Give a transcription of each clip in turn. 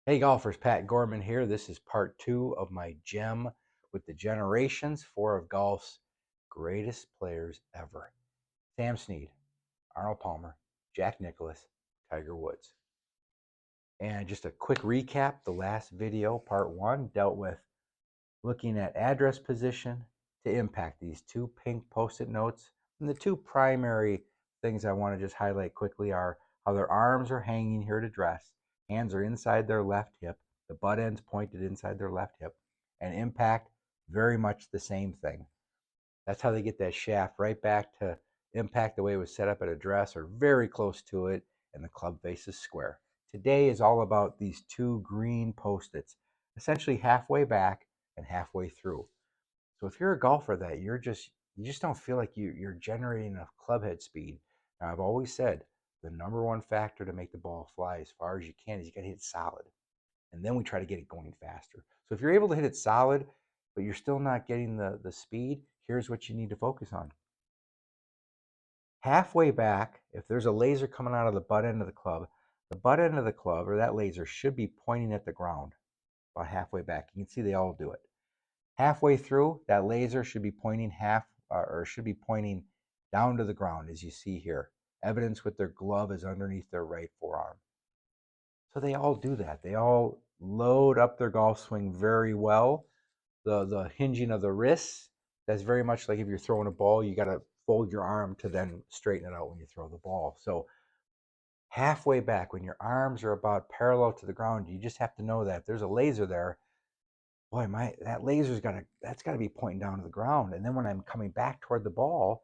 Hey golfers, Pat Gorman here. This is part 2 of my gem with the generations, 4 of golf's greatest players ever. Sam Snead, Arnold Palmer, Jack Nicklaus, Tiger Woods. And just a quick recap, the last video, part 1, dealt with looking at address position to impact, these two pink post-it notes. And the two primary things I want to just highlight quickly are how their arms are hanging here to dress, hands are inside their left hip, the butt ends pointed inside their left hip, and impact, very much the same thing. That's how they get that shaft right back to impact the way it was set up at address, or very close to it, and the club face is square. Today is all about these two green post-its, essentially halfway back and halfway through. So if you're a golfer that you just don't feel like you're generating enough clubhead speed. Now I've always said the number one factor to make the ball fly as far as you can is you got to hit it solid, and then we try to get it going faster. So if you're able to hit it solid, but you're still not getting the speed, here's what you need to focus on. Halfway back, if there's a laser coming out of the butt end of the butt end of the club or that laser should be pointing at the ground about halfway back. You can see they all do it. Halfway through, that laser should be pointing should be pointing down to the ground, as you see here. Evidence with their glove is underneath their right forearm. So they all do that. They all load up their golf swing very well. The hinging of the wrists, that's very much like if you're throwing a ball, you got to fold your arm to then straighten it out when you throw the ball. So halfway back, when your arms are about parallel to the ground, you just have to know that if there's a laser there, boy, that's got to be pointing down to the ground. And then when I'm coming back toward the ball,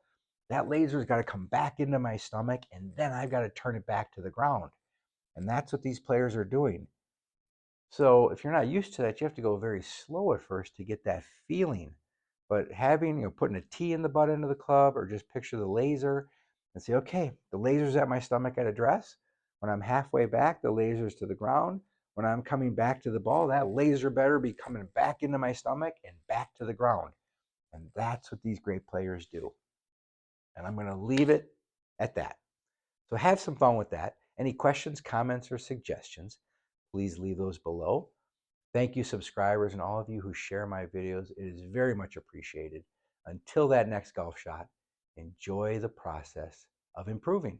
that laser's got to come back into my stomach, and then I've got to turn it back to the ground. And that's what these players are doing. So if you're not used to that, you have to go very slow at first to get that feeling. But putting a T in the butt end of the club, or just picture the laser and say, okay, the laser's at my stomach at address. When I'm halfway back, the laser's to the ground. When I'm coming back to the ball, that laser better be coming back into my stomach and back to the ground. And that's what these great players do. And I'm going to leave it at that. So have some fun with that. Any questions, comments, or suggestions, please leave those below. Thank you, subscribers, and all of you who share my videos. It is very much appreciated. Until that next golf shot, enjoy the process of improving.